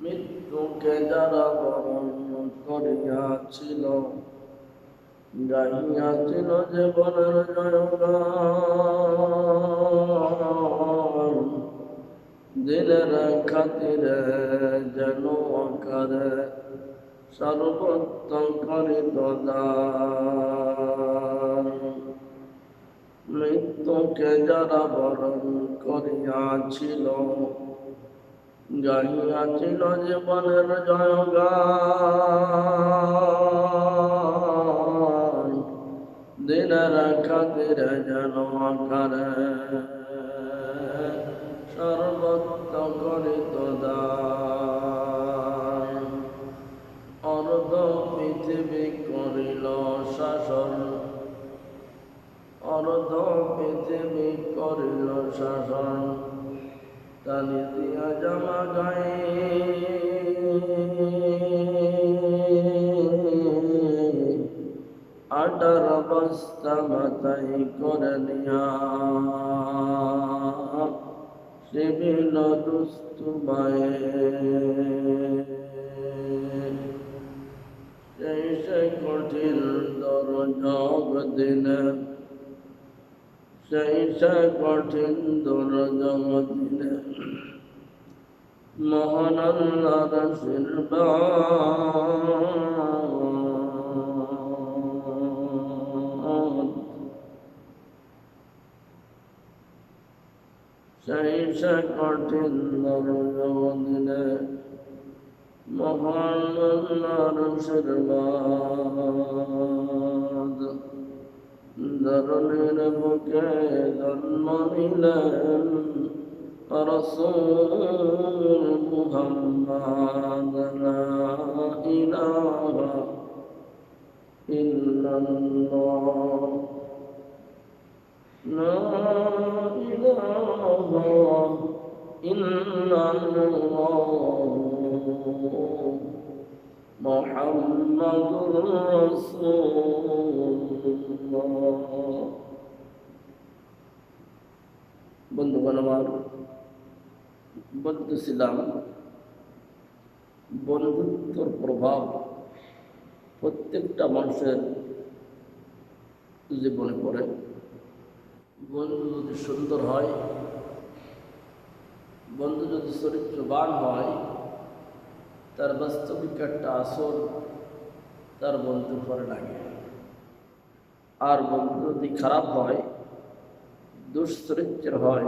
মৃত্যুকে যারা বরণ করিয়াছিল, গাইয়াছিল জীবনের জয়গান, দিনের খাতিরে যেন আকারে সর্বত্র করিত দান। মৃত্যুকে যারা বরণ করিয়াছিল, গাইয়াছিল জীবনের জয়গান, দিনের খাতিরে যেন আকারে সর্বত্র করিত দান। অর্ধ পৃথিবী করিল শাসন, অর্ধ পৃথিবী করিল শাসন, তালি দিয়া জামা গায়ে 18 বস্তা মাথায় করে নিয়া শিবিল দুস্তুমায়ে। সেই সে কঠিন দুর্যোগ দিনে, সেই সে কঠিন দুর্যোগ দিনে মহান আল্লাহর আশীর্বাদ, সেই সে কঠিন দুর্যোগ দিনে মহান আল্লাহর আশীর্বাদ। ধরনের বুকে জন্ম নিলেন রাসূল মুহাম্মদ, লা ইলাহা ইল্লাল্লাহ, লা ইলাহা ইল্লাল্লাহ, মুহাম্মাদুর রাসূলুল্লাহ। বন্ধুগণ আমার, বলতেছিলাম বন্ধুত্বর প্রভাব প্রত্যেকটা মানুষের জীবনে পড়ে। বন্ধু যদি সুন্দর হয়, বন্ধু যদি চরিত্রবান হয়, তার বাস্তবিক একটা আসর তার বন্ধুর পরে লাগে। আর বন্ধু যদি খারাপ হয়, দুশ্চরিত্রের হয়,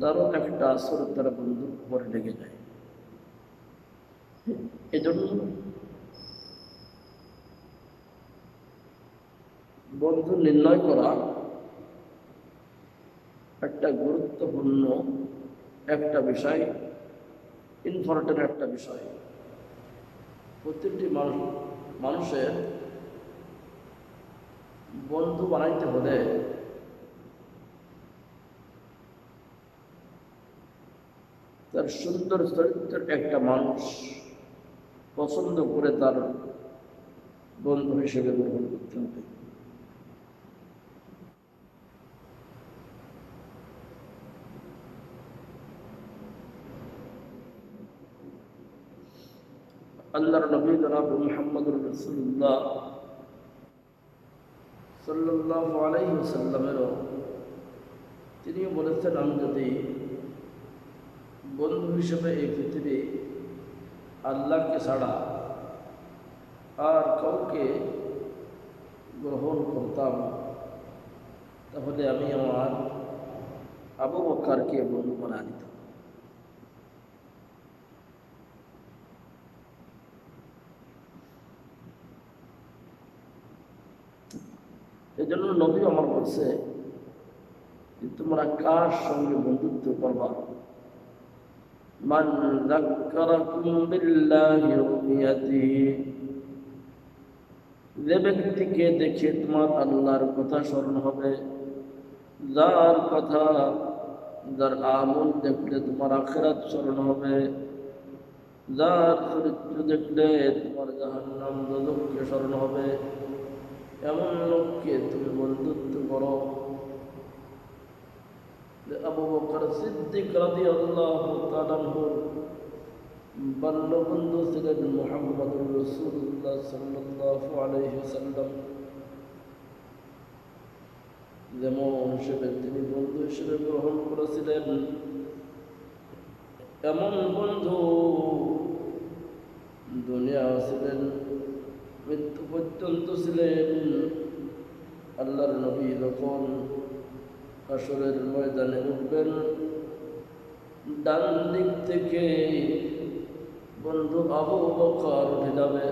তারও একটা আসর তার বন্ধুর পরে লেগে যায়। এজন্য বন্ধু নির্ণয় করা একটা গুরুত্বপূর্ণ একটা বিষয়, ইম্পর্টেন্ট একটা বিষয়। প্রত্যেকটি মানুষের বন্ধু বানাইতে হলে তার সুন্দর চরিত্রের একটা মানুষ পছন্দ করে তার বন্ধু হিসেবে গ্রহণ করতে হবে। আল্লাহর নবী জনাব মুহাম্মদুর রাসূলুল্লাহ সাল্লাল্লাহু আলাইহি ওয়াসাল্লামেরও তিনিও বলেছেন, আমি যদি বন্ধু হিসেবে এই পৃথিবী আল্লাহকে ছাড়া আর কাউকে গ্রহণ করতাম, তাহলে আমি আমার আবু বকরকে বন্ধু বানা দিতাম। এই জন্য নবী আমার বলছে যে তোমরা কার সঙ্গে বন্ধুত্ব করবা। মান যাক্কারাকুম বিল্লাহি রুমিয়াতিহি, যে ব্যক্তিকে দেখে তোমার আল্লাহর কথা স্মরণ হবে, যার কথা, যার আমল দেখলে তোমার আখিরাত স্মরণ হবে, যার চরিত্র দেখলে তোমার জাহান্নাম দোজখকে স্মরণ হবে, এমন লোককে তুমি বন্ধুত্ব করো। আবু বকর সিদ্দিক রাদিয়াল্লাহু তাআলা আনহু বাল্যবন্ধু ছিলেন মুহাম্মদুর রাসূলুল্লাহ সাল্লাল্লাহু আলাইহি ওয়াসাল্লাম। যেমন হিসেবে তিনি বন্ধু হিসেবে গ্রহণ করেছিলেন, এমন বন্ধু দুনিয়া ছিলেন, মৃত্যু পর্যন্ত ছিলেন। আল্লাহর নবী যখন হাসরের ময়দানে উঠবেন, ডান দিক থেকে বন্ধু আবু বকর উঠে যাবে,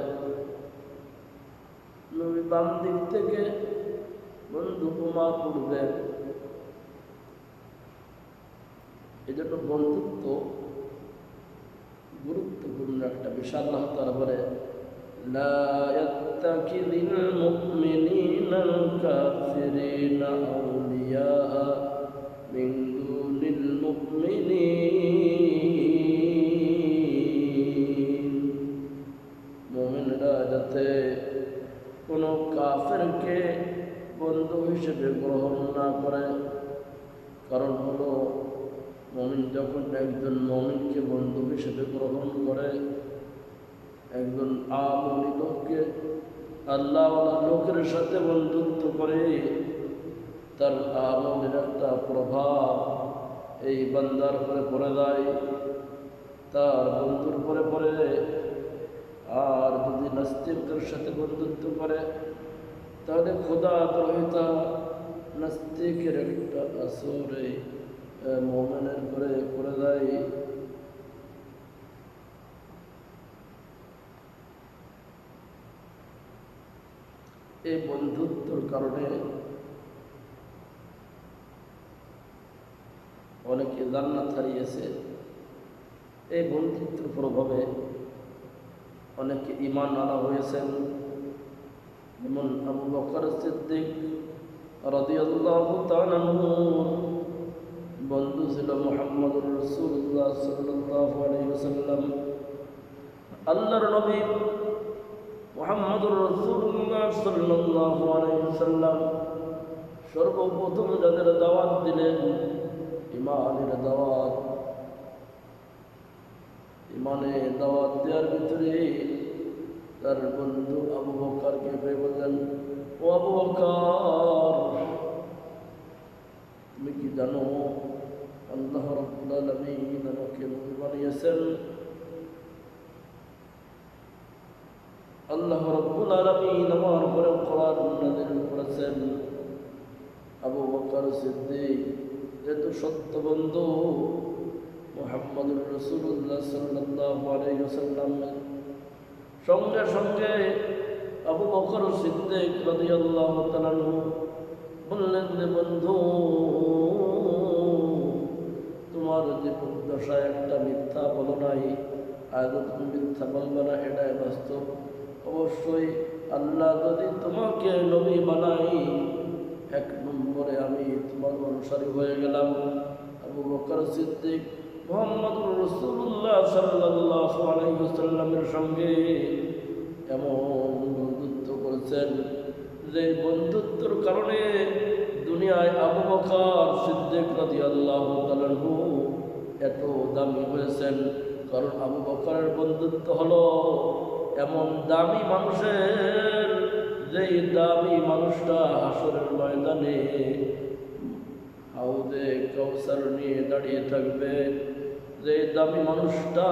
নবী বাম দিক থেকে বন্ধু উমর উঠবে। এই জন্য বন্ধুত্ব গুরুত্বপূর্ণ একটা বিষয়। আল্লাহ তাআলা বলে, লা ইয়াত্তাকিযিল মুমিনুনাল কাফিরিনা আউলিয়া মিন দুনিল মুমিনিন। মুমিনরা যাতে কোনো কাফেরকে বন্ধু হিসেবে গ্রহণ না করে। কারণ হলো, মুমিন যখন একজন মুমিনকে বন্ধু হিসেবে গ্রহণ করে, একজন আমলি লোককে আল্লাহওয়ালা লোকের সাথে বন্ধুত্ব করে, তার আমলের একটা প্রভাব এই বান্দার উপরে পড়ে যায়, তার বন্ধুর উপরে পড়ে। আর যদি নাস্তিকদের সাথে বন্ধুত্ব করে, তাহলে খোদা দ্রোহিতা নাস্তিকের একটা আসরে মুমিনের উপরে পড়ে যায়। এই বন্ধুত্বর কারণে অনেকে জান্নাত হারিয়েছে। এই বন্ধুত্বের প্রভাবে অনেকে ঈমান আনা হয়েছেন। যেমন আবু বকর সিদ্দিক রাদিয়াল্লাহু তাআলা আনহু বন্ধু ছিল মুহাম্মদুর রাসূলুল্লাহ সাল্লাল্লাহু আলাইহি ওয়াসাল্লাম। আল্লাহর নবী মুহাম্মদুর রাসূলুল্লাহ সাল্লাল্লাহু আলাইহি ওয়াসাল্লাম সর্বপ্রথম যাদের দাওয়াত দিলেন, ঈমানের দাওয়াত, ঈমানের দাওয়াত দেওয়ার ভিতরে তার বন্ধু আবু বকরকে পেয়ে বললেন, ও আবু বকর, তুমি কি জানো আল্লাহ রাব্বুল আলামিন আমাকে নবী বানিয়েছেন? আল্লাহ রাব্বুল আলামিন আমার উপরে কোরআন নাযিল করেছেন। আবু বকর সিদ্দিক যেহেতু সত্য বন্ধু মুহাম্মদুর রাসূলুল্লাহ সাল্লাল্লাহু আলাইহি ওয়াসাল্লামের, সঙ্গে সঙ্গে আবু বকর সিদ্দিক রাদিয়াল্লাহু তাআলা আনহু বললেন যে, বন্ধু, তোমার যে দশায় একটা মিথ্যা বলো নাই, আজ তুমি মিথ্যা বলবে না, এটাই বাস্তব। অবশ্যই আল্লাহ যদি তোমাকে নবী বানাই, এক নম্বরে আমি তোমার অনুসারী হয়ে গেলাম। আবু বকর সিদ্দিক মুহাম্মদুর রাসূলুল্লাহ সাল্লাল্লাহু আলাইহি ওয়াসাল্লামের সঙ্গে এমন বন্ধুত্ব করেছেন যে বন্ধুত্বের কারণে দুনিয়ায় আবু বকর সিদ্দিক রাদিয়াল্লাহু তাআলা আনহু এত দামি হয়েছেন। কারণ আবু বকরের বন্ধুত্ব হলো এমন দামি মানুষের, যেই দামি মানুষটা হাসরের ময়দানে হাউজে কাউসার নিয়ে দাঁড়িয়ে থাকবে। যে দামি মানুষটা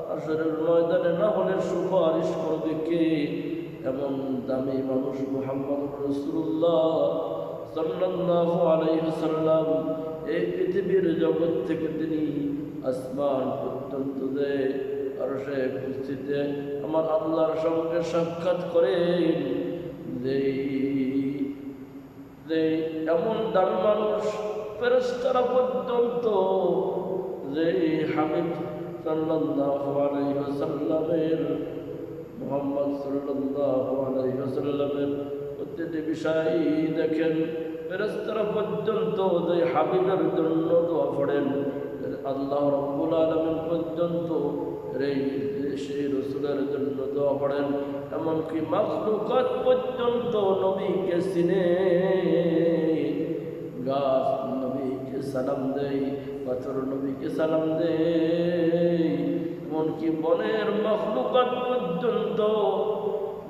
হাসরের ময়দানে না হলে সুপারিশ করবে কে? এমন দামি মানুষ মুহাম্মদুর রাসূলুল্লাহ সাল্লাল্লাহু আলাইহি ওয়াসাল্লাম। এই পৃথিবীর জগৎ থেকে তিনি আসমান পর্যন্ত যে আরশে কুরসিতে আমার আল্লাহর সঙ্গে সাক্ষাৎ করেন, যে এমন দামি মানুষ ফেরেশতারা পর্যন্ত যে হাবিব সাল্লাল্লাহু আলাইহি ওয়াসাল্লামের, মুহাম্মদ সাল্লাল্লাহু আলাইহি ওয়াসাল্লামের প্রতিটি বিষয় দেখেন। ফেরেশতারা পর্যন্ত যে হাবিবের জন্য দোয়া পড়েন, আল্লাহ রাব্বুল আলামিন পর্যন্ত সেই রাসূলের জন্য দোয়া পড়েন। এমনকি মাখলুকাত পর্যন্ত নবীকে চিনে, গাছ নবীকে সালাম দেই, পাথর নবীকে সালাম দেই, এমনকি বনের মখলুকাত পর্যন্ত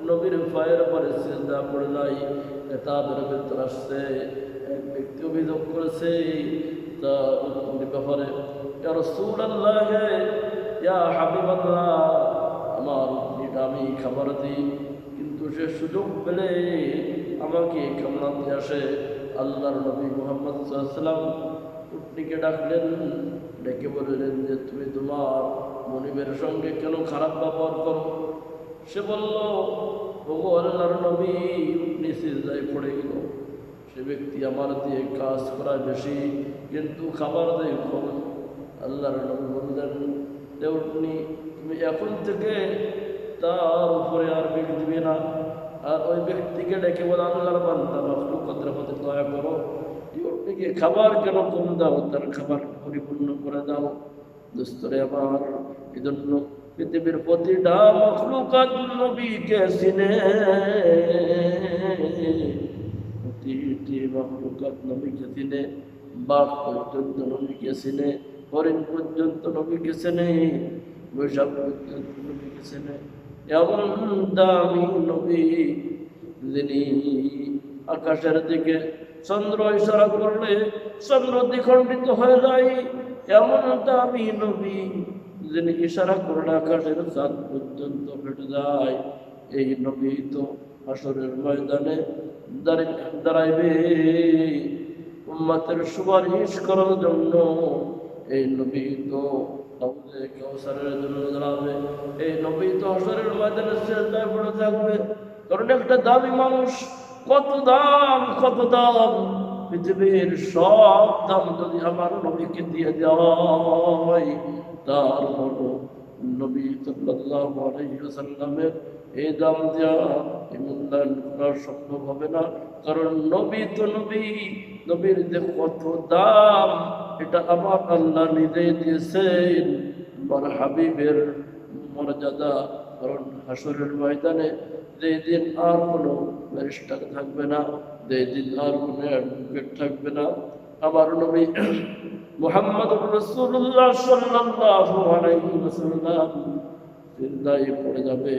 নবীর পায়ের পরে সিজদা পড়ে যায়। কিতাবের ভিতর আসছে, এক ব্যক্তি অভিযোগ করেছে তার ব্যাপারে, ইয়া রাসূলুল্লাহ, ইয়া হাবিবাল্লাহ, আমার উটনিটা আমি খাবার দিই, কিন্তু সে সুযোগ পেলে আমাকে কামড়াতে আসে। আল্লাহর নবী মুহাম্মদ সাল্লাল্লাহু আলাইহি ওয়াসাল্লাম উটনিকে ডাকলেন, ডেকে বললেন যে তুমি তোমার মনিবের সঙ্গে কেন খারাপ ব্যবহার করো? সে বলল, ওগো আল্লাহর নবী, উটনি সিজদায় পড়ে গেল। সে ব্যক্তি আমার দিয়ে কাজ করা বেশি, কিন্তু খাবার দেয় কম। আল্লাহর নবী বললেন যে উটনি, তুমি এখন থেকে তার উপরে আর বিষ দিবে না, আর ওই ব্যক্তিকে ডেকে বলে, আল্লাহর বান্দা মাখলুকাতের প্রতি দয়া করো, উটনিকে খাবার কেন কম দাও, তার খাবার পরিপূর্ণ করে দাও। দোস্তরে আমার, এজন্য পৃথিবীর প্রতিটা মাখলুকাত নবীকে চিনে, প্রতিটি মাখলুকাত নবীকে চিনে, বাঘ পর্যন্ত নবীকে চিনে, হরিণ পর্যন্ত নবীকে চেনে, বৈশাখ পর্যন্ত নবীকে চেনে। এমন দামি নবী যিনি আকাশের দিকে চন্দ্র ইশারা করলে চন্দ্র দ্বিখণ্ডিত হয়ে যায়, এমন দামি নবী যিনি ইশারা করলে আকাশের চাঁদ পর্যন্ত ফেটে যায়। এই নবী তো হাসরের ময়দানে দাঁড়াইবে উম্মতের সুপারিশ করার জন্য। এই নবী তো হাউজে কাউসারের জন্য দাঁড়াবে। এই নবী তো হাসরের ময়দানে সিজদায় পড়ে থাকবে। কারণ একটা দামি মানুষ, কত দাম, কত দাম, পৃথিবীর সব দাম যদি আমার নবীকে দিয়ে দেওয়া হয়, তারপরও নবী সাল্লাল্লাহু আলাইহি ওয়াসাল্লামের এই দাম দেওয়া, এই মূল্যায়ন করা সম্ভব হবে না। কারণ নবী তো নবী, নবীর যে কত দাম এটা আমার আল্লাহ নিজেই দিয়েছেন। আমার হাবিবের মর্যাদা, কারণ হাসরের ময়দানে যেই দিন আর কোনো ব্যারিস্টার থাকবে না, যেই দিন আর কোনো অ্যাডভোকেট থাকবে না, আমার নবী মুহাম্মদুর রাসূলুল্লাহ সাল্লাল্লাহু আলাইহি ওয়াসাল্লাম সিজদায় পড়ে যাবে।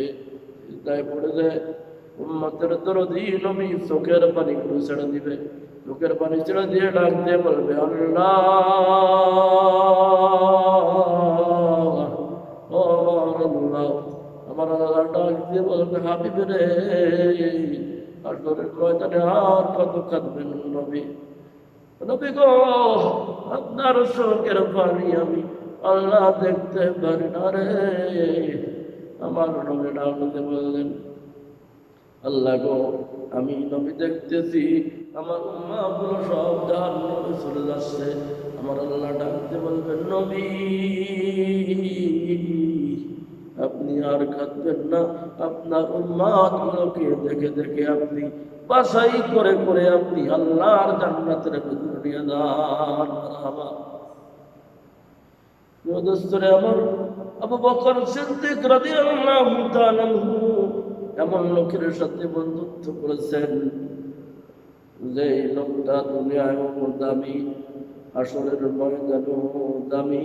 সিজদায় পড়ে যায় উম্মতের দরদি নবী চোখের পানিগুলো ছেড়ে দিবে। চোখের পানি ছেড়ে দিয়ে ডাক দিয়ে বলবে, আল্লাহ, ও আল্লাহ। আমার আল্লাহ ডাক দিয়ে বলবে, হাবিব রে, আসরের ময়দানে আর কত কাঁদবেন নবী? নবী গো, আপনার চোখের পানি আমি আল্লাহ দেখতে পারি না রে। আমার নবী ডাক দিয়ে বললেন, আল্লাহ গো, আমি নবী দেখতেছি আমার উম্মাহগুলো সব জাহান্নামে চলে যাচ্ছে। আমার আল্লাহ ডাকতে বলবেন, নবী, আপনি আর কাঁদবেন না, আপনার উম্মাহগুলোকে দেখে দেখে আপনি বাছাই করে করে আপনি আল্লাহর জান্নাতের ভিতরে নিয়ে যান। দোস্তরে আমার, আবু বকর সিদ্দিক রাদিয়াল্লাহু তাআলা আনহু এমন লোকের সাথে বন্ধুত্ব করেছেন যে লোকটা দুনিয়ায় দামি, আসরের ময়দানেও দামি।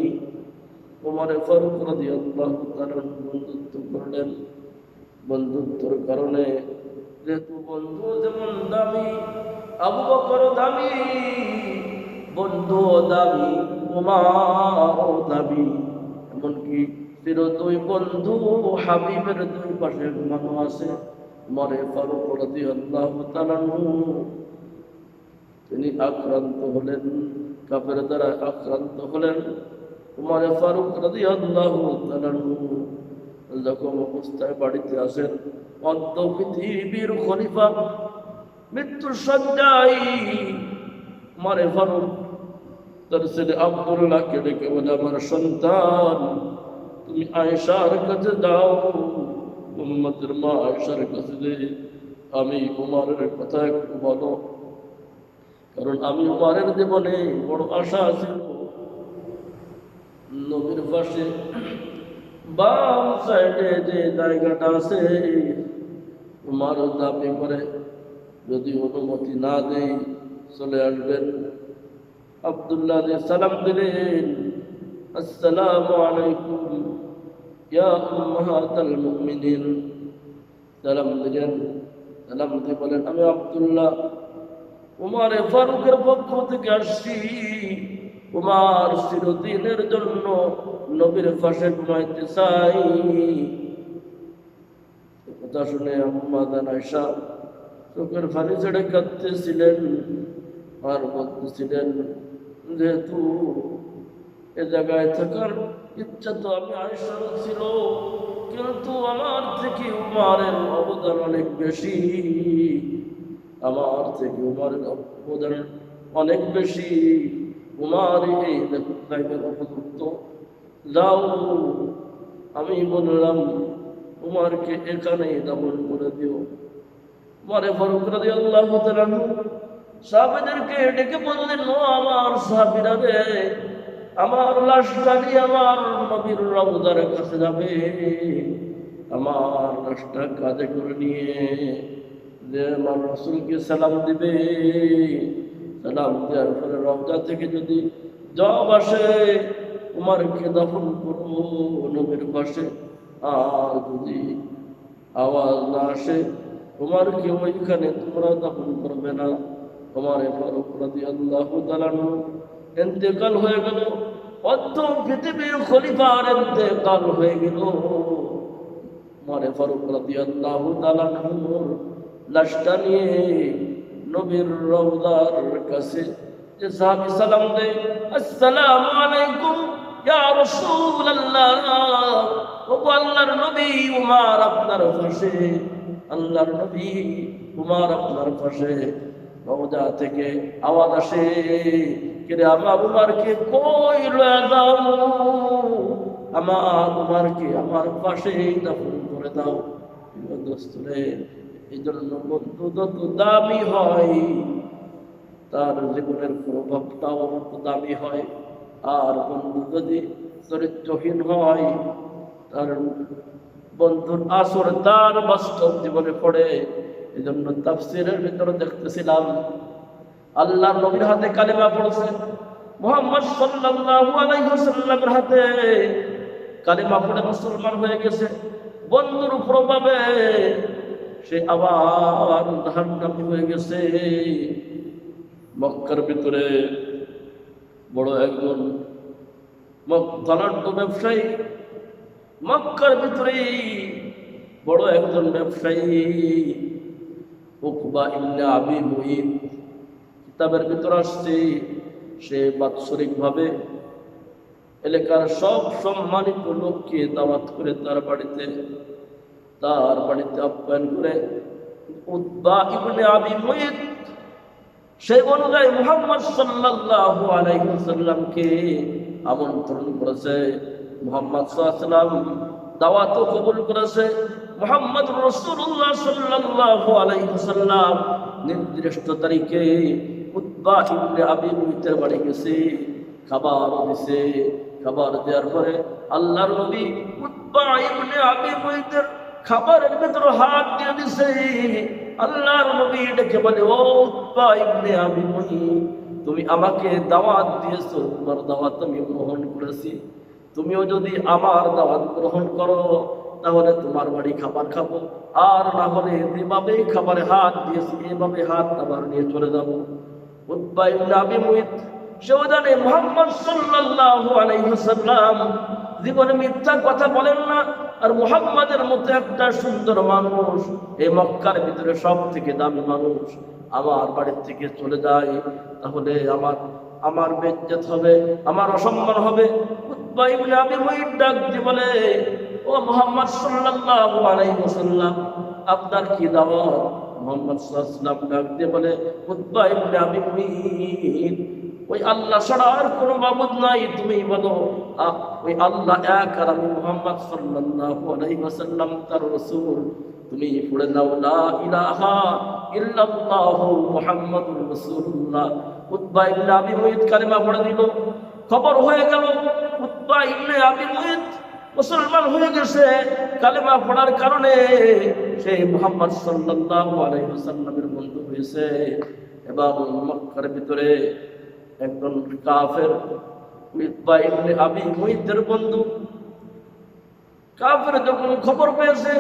ওমর ফারুক রাদিয়াল্লাহু তাআলা বন্ধুত্ব করলেন। বন্ধুত্বর কারণে, যেহেতু বন্ধু যেমন দামি, আবু বকর দামি, বন্ধু দামি, ওমরও দামি। এমনকি দুই বন্ধু হাবিবের দুই পাশে ঘুমানো আছে। ওমর ফারুক রাদিয়াল্লাহু তাআলা তিনি আক্রান্ত হলেন, কাফের দ্বারা আক্রান্ত হলেন। ওমর ফারুক রাদিয়াল্লাহু তাআলা যখন অবস্থায় বাড়িতে আসেন, অর্ধ পৃথিবীর খলিফা মৃত্যুর শয্যায়, ওমর ফারুক তার ছেলে আব্দুল্লাহকে ডেকে বলে, আমার সন্তান, তুমি আয়েশার কাছে যাও, উম্মতের মা আয়েশার কাছে যে আমি উমরের কথা একটু বলো, কারণ আমি উমরের জীবনে বড় আশা ছিল। নবীর পাশে বাম সাইডে যে জায়গাটা আছে, উমর দাবি করে যদি অনুমতি না দেই চলে আসবেন। আব্দুল্লাহ সালাম দিলেন, আসসালামু আলাইকুম ইয়া উম্মাহাতাল মুমিনিন। সালাম দিলেন, সালাম দিয়ে বলেন, আমি আব্দুল্লাহ উমারে ফারুকের পক্ষ থেকে আসছি। উমার চিরদিনের জন্য নবীর পাশে ঘুমাইতে চাই। কথা শুনে আম্মা জান আয়েশা চোখের পানি ছেড়ে কাঁদতেছিলেন আর বলতেছিলেন, যেহেতু এ জায়গায় থাকার ইচ্ছা তো আমি আয়েশার ছিল, কিন্তু আমার থেকে উমারের অবদান অনেক বেশি, আমার থেকে উমারের অবদান অনেক বেশি। উমার এই জায়গার উপযুক্ত, যাও। আমি বললাম, উমারকে এখানেই দাফন করে দিও। উমারে ফারুক রাদিয়াল্লাহু তাআলা সাহাবীদেরকে ডেকে বললেন, ও আমার সাহাবীরা রে, আমার লাশটা নিয়ে আমার নবীর রওজার কাছে যাবে। আমার লাশটা কাঁধে করে নিয়ে যে আমার রাসূলকে সালাম দিবে। সালাম দেওয়ার পরে রওজা থেকে যদি জবাব আসে, উমারকে দাফন করো নবীর পাশে। আর যদি আওয়াজ না আসে, উমারকে ওইখানে তোমরা দাফন করবে না। উমারে ফারুক রাদিয়াল্লাহু তাআলা ইন্তেকাল হয়ে গেল। অর্ধ পৃথিবীর খলিফার ইন্তেকাল হয়ে গেল। উমারে ফারুক রাদিয়াল্লাহু তাআলা লাশটা নিয়ে নবীর রওজার কাছে যে সাহাবী সালাম দেয়, আসসালামু আলাইকুম ইয়া রাসূলুল্লাহ। ও আল্লাহর নবী, উমার আপনার পাশে। আল্লাহর নবী, উমার আপনার পাশে। রওজা থেকে আওয়াজ আসে, কিরে আমার উমারকে কই লয়ে যাও? আমার উমারকে আমার পাশেই দাফন করে দাও। দোস্তরে, এই জন্য বন্ধু যত দামি হয়, তার জীবনের প্রভাবটাও দামি হয়। আর বন্ধু যদি চরিত্রহীন হয়, তার বন্ধুর আসর তার বাস্তব জীবনে পড়ে। এই জন্য তাফসীরের ভিতরে দেখতেছিলাম, আল্লাহর নবীর হাতে কালেমা পড়ছে, মুহাম্মদ সাল্লাল্লাহু আলাইহি ওয়াসাল্লামের হাতে কালেমা পড়ে মুসলমান হয়ে গেছে। বন্ধুর প্রভাবে সে আবার জাহান্নামী হয়ে গেছে। মক্কার ভিতরে বড় একজন ধনাঢ্য ব্যবসায়ী, মক্কার ভিতরে বড় একজন ব্যবসায়ী উকবা ইবনে আবি মুঈত, কিতাবের ভিতর আসছে, সে বাৎসরিকভাবে এলাকার সব সম্মানিত লোককে দাওয়াত করে তার বাড়িতে আপ্যায়ন করে। উকবা ইবনে আবি মুঈত সেই অনুযায়ী মুহাম্মদ সাল্লাল্লাহু আলাইহি ওয়াসাল্লামকে আমন্ত্রণ করেছে। মুহাম্মদ সাল্লাল্লাহু আলাইহি ওয়াসাল্লাম দাওয়াতও কবুল করেছে। মুহাম্মদ রাসূলুল্লাহ সাল্লাল্লাহু আলাইহি ওয়াসাল্লাম নির্দিষ্ট তারিখে উকবা ইবনে আবি মুঈতের বাড়ি গেছে, খাবার দিছে। খাবার দেওয়ার পরে আল্লাহর নবী উকবা ইবনে আবি মুঈতের খাবারের ভিতরে হাত দিয়ে দিছে। আল্লাহর নবী ডেকে বলে, ও উকবা ইবনে আবি মুঈত, তুমি আমাকে দাওয়াত দিয়েছো, তোমার দাওয়াত আমি গ্রহণ করেছি। তুমিও যদি আমার দাওয়াত গ্রহণ করো, তাহলে তোমার বাড়ি খাবার খাবো, আর না হলে যেভাবে খাবারে হাত দিয়েছি এভাবে হাত আবার নিয়ে চলে যাবো। উকবা ইবনে আবি মুঈত সেও জানে মুহাম্মদ সাল্লাল্লাহু আলাইহি ওয়াসাল্লাম জীবনে মিথ্যা কথা বলেন না। আর মুহাম্মাদের মতো একটা সুন্দর মানুষ, এই মক্কার ভিতরে সব থেকে দামি মানুষ, আমার বাড়ির থেকে চলে যায়, তাহলে আমার বেজ্জত হবে, আমার অসম্মান হবে। উকবা ইবনে আবি মুঈত ডাক দিয়ে বলে, ও মুহাম্মদ সাল্লাল্লাহু আলাইহি ওয়াসাল্লাম, আপনার কি দাওয়াত? মুহাম্মদ সাল্লাল্লাহু আলাইহি ওয়াসাল্লাম ডাক দিয়ে বলে, উকবা ইবনে আবি মুঈত, ওই আল্লাহ ছাড়া আর কোনো মাবুদ নাই, তুমি বলো ওই আল্লাহ এক, আর আমি মুহাম্মদ সাল্লাল্লাহু আলাইহি ওয়াসাল্লাম তার রাসূল। তুমি পড়ে নাও লা ইলাহা ইল্লাল্লাহু মুহাম্মাদুর রাসূলুল্লাহ। উকবা ইবনে আবি মুঈত কালেমা পড়ে দিল। খবর হয়ে গেল উকবা ইবনে আবি মুঈত মুসলমান হয়ে গেছে। কালেমা পড়ার কারণে সে মুহাম্মদ সাল্লাল্লাহু আলাইহি ওয়াসাল্লামের বন্ধু হয়েছে। এবং মক্কার ভিতরে একজন কাফের উতবা ইবনে আবি মুইতের বন্ধু। কাফের যখন খবর পেয়েছে,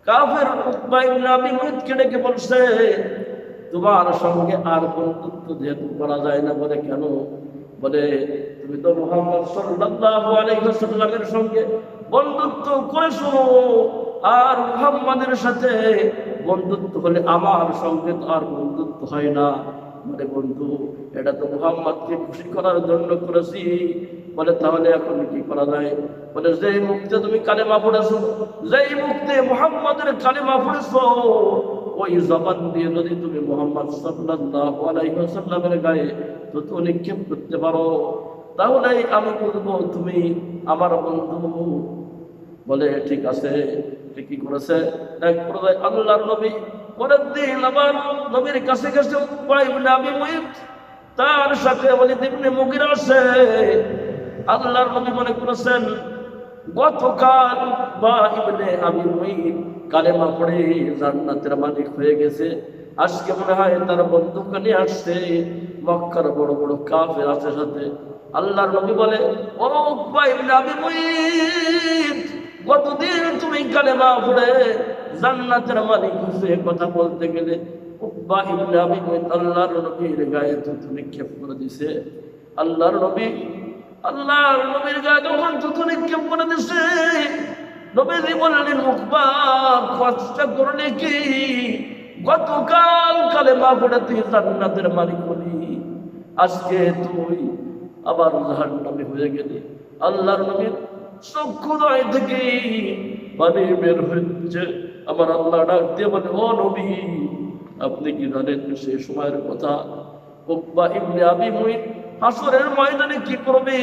কাফের উতবা ইবনে আবি মুইতকে ডেকে বলছে, তোমার সঙ্গে আর বন্ধুত্ব যেহেতু করা যায় না। বলে কেন? বলে তুমি তো মুহাম্মদ সাল্লাল্লাহু আলাইহি ওয়াসাল্লামের সঙ্গে বন্ধুত্ব করেছো, আর মুহাম্মাদের সাথে বন্ধুত্ব হলে আমার সঙ্গে তো আর বন্ধুত্ব হয় না। বলে বন্ধু, এটা তো মুহাম্মাদকে খুশি করার জন্য করেছি। বলে তাহলে এখন কি করা যায়? বলে যেই মুখতে তুমি কালেমা পড়েছো, যেই মুখতে মুহাম্মাদের কালেমা পড়েছো, ওই জবান দিয়ে যদি তুমি মুহাম্মদ সাল্লাল্লাহু আলাইহি ওয়াসাল্লামের গায়ে থুতু নিক্ষেপ করতে পারো, তাহলে আমি বলবো তুমি আমার বন্ধু। বলে ঠিক আছে। কি করেছে? এক পর্যায়ে আল্লাহর নবী পরের দিন আবার নবীর কাছে কাছে উতবা ইবনে আবি মুইত তার সাথে ওয়ালিদ ইবনে মুগিরা আছে। আল্লাহর নবী মনে করেছেন গতকাল উতবা ইবনে আবি মুইত কালেমা পড়ে জান্নাতের মালিক হয়ে গেছে, আজকে মনে হয় তার বন্ধুকে নিয়ে আসছে, মক্কার বড় বড় কাফের আছে সাথে। আল্লাহর নবী বলে, ও উতবা ইবনে আবি মুইত, কতদিন তুমি কালেমা পড়ে জান্নাতের মালিক হচ্ছে কথা বলতে গেলে উতবা ইবনে আবি মুইত আল্লাহর নবীর গায়ে থুতু নিক্ষেপ করে দিছে। আল্লাহর নবীর গায়ে যখন থুতু নিক্ষেপ করে দিছে, নবীজি বললেন, উতবা কষ্ট করলে কি? গতকাল কালেমা পড়ে তুই জান্নাতের মালিক হলি, আজকে তুই আবার জাহান্নামী হয়ে গেলি। আল্লাহর নবীর চক্ষুদয় থেকে পানি বের হচ্ছে। আমার আল্লাহ ডাক দিয়ে বলে, ও নবী, আপনি কি জানেন সে সময়ের কথা? উতবা ইবনে আবি মুইত হাসরের ময়দানে কি করবে?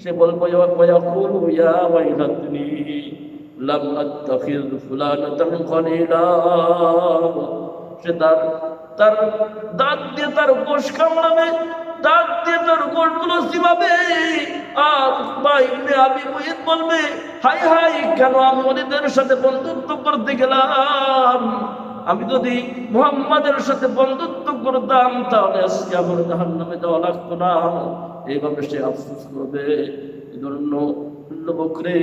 সে বলবে, ওয়ায়াকুলু ইয়া ওয়াইলাতনি লাম আত্তাখিয ফুলানাতান খলিলা। সে তার দাঁত দিয়ে তার গোশ কামড়াবে, দাঁত দিয়ে তার গোশগুলো চিবাবে। আর উতবা ইবনে আবি মুইত বলবে, হাই হাই, কেন আমি ওদের সাথে বন্ধুত্ব করতে গেলাম? আমি যদি মুহাম্মাদের সাথে বন্ধুত্ব করতাম তাহলে আজকে আমার জাহান্নামে যাওয়া লাগতো না। এইভাবে সে আফসোস করবে। এজন্য বকরে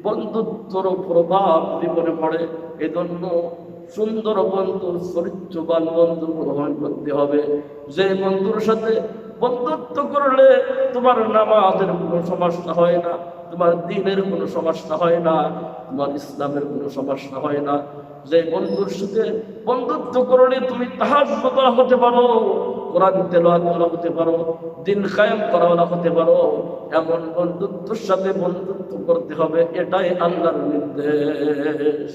বন্ধুত্বর প্রভাব জীবনে পড়ে। এজন্য সুন্দর বন্ধু, চরিত্রবান বন্ধু গ্রহণ করতে হবে। যে বন্ধুর সাথে বন্ধুত্ব করলে তোমার নামাজের কোনো সমস্যা হয় না, তোমার দ্বীনের কোনো সমস্যা হয় না, তোমার ইসলামের কোনো সমস্যা হয় না। যে বন্ধুর সাথে বন্ধুত্ব করলে তুমি তাহাজ্জুদ হতে পারো, কোরআন তেলাওয়াত হতে পারো, দিন কায়েম করা হতে পারো। এমন বন্ধুত্বের সাথে বন্ধুত্ব করতে হবে, এটাই আল্লাহর নির্দেশ।